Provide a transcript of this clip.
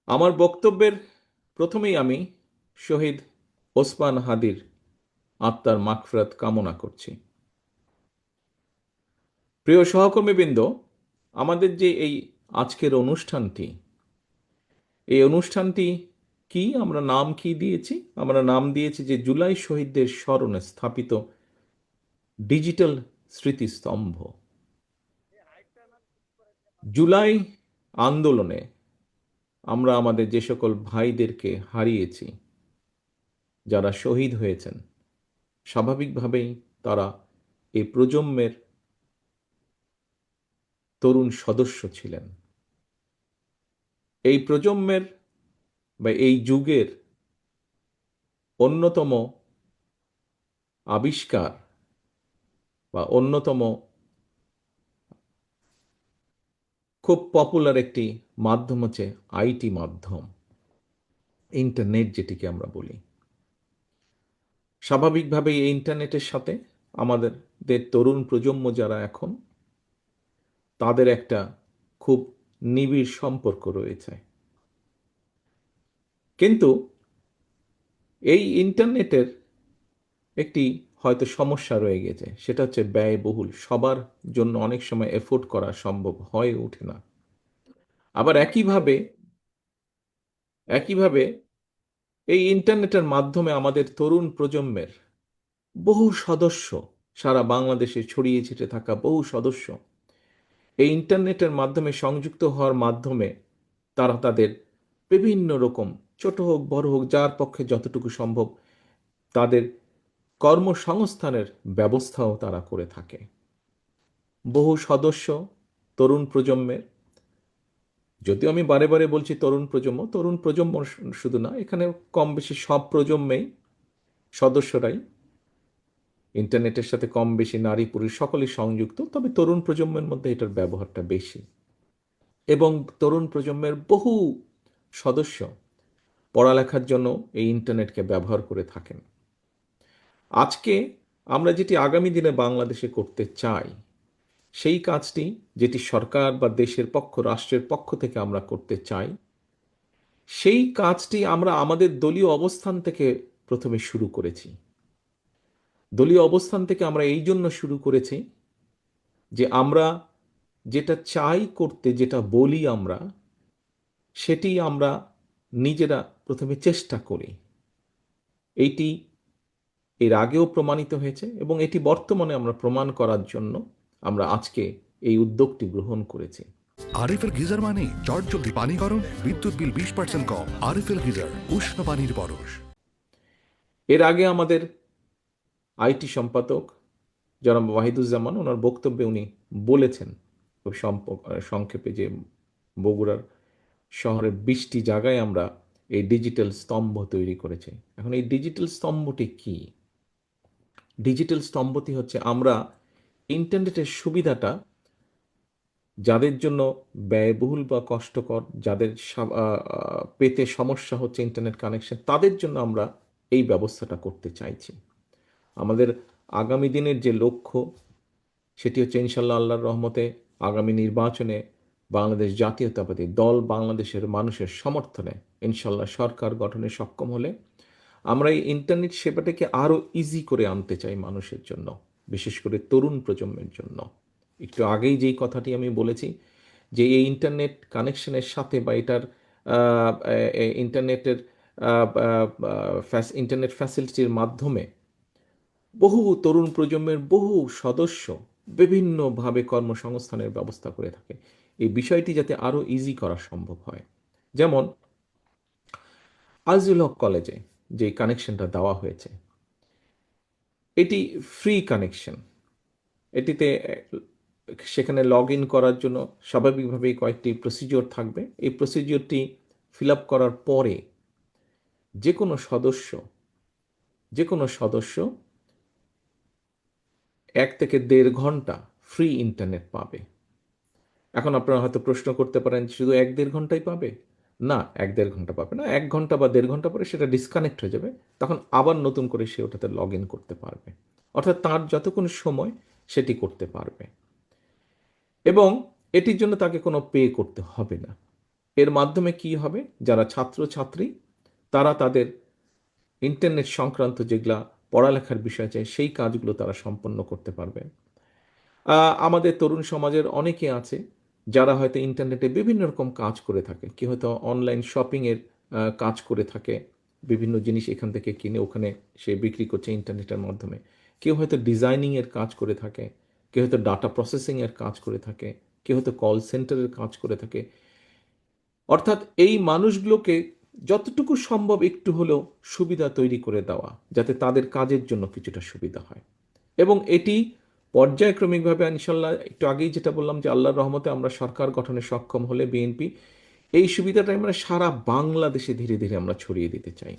আমার বক্তব্যের প্রথমেই আমি শহীদ ওসমান হাদির আত্মার মাগফিরাত কামনা করছি। প্রিয় সহকর্মীবৃন্দ, আমাদের যে এই আজকের অনুষ্ঠানটি, এই অনুষ্ঠানটি কি আমরা নাম কি দিয়েছি? আমরা নাম দিয়েছি যে জুলাই শহীদদের স্মরণে স্থাপিত ডিজিটাল স্মৃতিস্তম্ভ। জুলাই আন্দোলনে আমরা আমাদের যে সকল ভাইদেরকে হারিয়েছি, যারা শহীদ হয়েছেন, স্বাভাবিকভাবেই তারা এই প্রজন্মের তরুণ সদস্য ছিলেন। এই প্রজন্মের বা এই যুগের অন্যতম আবিষ্কার বা অন্যতম খুব পপুলার একটি মাধ্যম হচ্ছে আইটি মাধ্যম, ইন্টারনেট যেটিকে আমরা বলি। স্বাভাবিকভাবেই এই ইন্টারনেটের সাথে আমাদের তরুণ প্রজন্ম যারা এখন, তাদের একটা খুব নিবিড় সম্পর্ক রয়েছে। কিন্তু এই ইন্টারনেটের একটি হয়তো সমস্যা রয়ে গেছে, সেটা হচ্ছে ব্যয়বহুল। সবার জন্য অনেক সময় এফোর্ড করা সম্ভব হয়ে ওঠে না। আবার একইভাবে একইভাবে এই ইন্টারনেটের মাধ্যমে আমাদের তরুণ প্রজন্মের বহু সদস্য, সারা বাংলাদেশে ছড়িয়ে ছিটে থাকা বহু সদস্য এই ইন্টারনেটের মাধ্যমে সংযুক্ত হওয়ার মাধ্যমে তারা তাদের বিভিন্ন রকম, ছোট হোক বড় হোক, যার পক্ষে যতটুকু সম্ভব, তাদের কর্মসংস্থানের ব্যবস্থাও তারা করে থাকে। বহু সদস্য তরুণ প্রজন্মের, যদিও আমি বারে বারে বলছি তরুণ প্রজন্ম শুধু না, এখানে কম বেশি সব প্রজন্মেই সদস্যরাই ইন্টারনেটের সাথে কম বেশি নারী পুরুষ সকলেই সংযুক্ত, তবে তরুণ প্রজন্মের মধ্যে এটার ব্যবহারটা বেশি। এবং তরুণ প্রজন্মের বহু সদস্য পড়ালেখার জন্য এই ইন্টারনেটকে ব্যবহার করে থাকেন। আজকে আমরা যেটি আগামী দিনে বাংলাদেশে করতে চাই, সেই কাজটি যেটি সরকার বা দেশের পক্ষ, রাষ্ট্রের পক্ষ থেকে আমরা করতে চাই, সেই কাজটি আমরা আমাদের দলীয় অবস্থান থেকে প্রথমে শুরু করেছি। দলীয় অবস্থান থেকে আমরা এই জন্য শুরু করেছি যে আমরা যেটা চাই করতে, যেটা বলি আমরা, সেটি আমরা নিজেরা প্রথমে চেষ্টা করি। এইটি এর আগেও প্রমাণিত হয়েছে এবং এটি বর্তমানে আমরা প্রমাণ করার জন্য আমরা আজকে এই উদ্যোগটি গ্রহণ করেছি। আরএফএল গিজার মানে চটজলদি পানি গরম, বিদ্যুৎ বিল 20% কম। আরএফএল গিজার, উষ্ণ পানির পরশ। এর আগে আমাদের আইটি সম্পাদক জনাব ওয়াহিদুজ্জামান, ওনার বক্তব্যে উনি বলেছেন খুব সংক্ষেপে যে বগুড়ার শহরের 20টি জায়গায় আমরা এই ডিজিটাল স্তম্ভ তৈরি করেছি। এখন এই ডিজিটাল স্তম্ভটি কি? ডিজিটাল স্তম্ভটি হচ্ছে আমরা ইন্টারনেটের সুবিধাটা যাদের জন্য ব্যয়বহুল বা কষ্টকর, যাদের পেতে সমস্যা হচ্ছে ইন্টারনেট কানেকশন, তাদের জন্য আমরা এই ব্যবস্থাটা করতে চাইছি। আমাদের আগামী দিনের যে লক্ষ্য, সেটি হচ্ছে ইনশাল্লাহ আল্লাহর রহমতে আগামী নির্বাচনে বাংলাদেশ জাতীয়তাবাদী দল বাংলাদেশের মানুষের সমর্থনে ইনশাল্লাহ সরকার গঠনে সক্ষম হলে আমরা এই ইন্টারনেট সেবাটাকে আরও ইজি করে আনতে চাই মানুষের জন্য, বিশেষ করে তরুণ প্রজন্মের জন্য। একটু আগেই যেই কথাটি আমি বলেছি যে এই ইন্টারনেট কানেকশনের সাথে বা এটার ইন্টারনেটের ইন্টারনেট ফ্যাসিলিটির মাধ্যমে বহু তরুণ প্রজন্মের বহু সদস্য বিভিন্নভাবে কর্মসংস্থানের ব্যবস্থা করে থাকে। এই বিষয়টি যাতে আরও ইজি করা সম্ভব হয়, যেমন আজিল হক কলেজে যে কানেকশনটা দেওয়া হয়েছে, এটি ফ্রি কানেকশন। এটিতে সেখানে লগ ইন করার জন্য স্বাভাবিকভাবেই কয়েকটি প্রসিজিওর থাকবে। এই প্রসিজিওরটি ফিল আপ করার পরে যে কোনো সদস্য যে কোনো সদস্য 1 থেকে 1.5 ঘন্টা ফ্রি ইন্টারনেট পাবে। এখন আপনারা হয়তো প্রশ্ন করতে পারেন, শুধু 1-1.5 ঘন্টাই পাবে? না, 1-1.5 ঘন্টা পাবে না। 1 ঘন্টা বা 1.5 ঘন্টা পরে সেটা ডিসকানেক্ট হয়ে যাবে, তখন আবার নতুন করে সে ওটাতে লগ ইন করতে পারবে। অর্থাৎ তার যতক্ষণ সময় সেটি করতে পারবে এবং এটির জন্য তাকে কোনো পে করতে হবে না। এর মাধ্যমে কি হবে, যারা ছাত্রছাত্রী তারা তাদের ইন্টারনেট সংক্রান্ত যেগুলা পড়ালেখার বিষয় চাই সেই কাজগুলো তারা সম্পন্ন করতে পারবে। আমাদের তরুণ সমাজের অনেকে আছে যারা হয়তো ইন্টারনেটে বিভিন্ন রকম কাজ করে থাকে, কেউ হয়তো অনলাইন শপিংয়ের কাজ করে থাকে, বিভিন্ন জিনিস এখান থেকে কিনে ওখানে সে বিক্রি করছে ইন্টারনেটের মাধ্যমে। কেউ হয়তো ডিজাইনিংয়ের কাজ করে থাকে, কেউ হয়তো ডাটা প্রসেসিংয়ের কাজ করে থাকে, কেউ হয়তো কল সেন্টারের কাজ করে থাকে। অর্থাৎ এই মানুষগুলোকে যতটুকু সম্ভব একটু হলেও সুবিধা তৈরি করে দেওয়া, যাতে তাদের কাজের জন্য কিছুটা সুবিধা হয়। এবং এটি পর্যায়ক্রমিকভাবে ইনশাল্লাহ, একটু আগেই যেটা বললাম যে আল্লাহর রহমতে আমরা সরকার গঠনে সক্ষম হলে বিএনপি এই সুবিধাটা আমরা সারা বাংলাদেশে ধীরে ধীরে আমরা ছড়িয়ে দিতে চাই।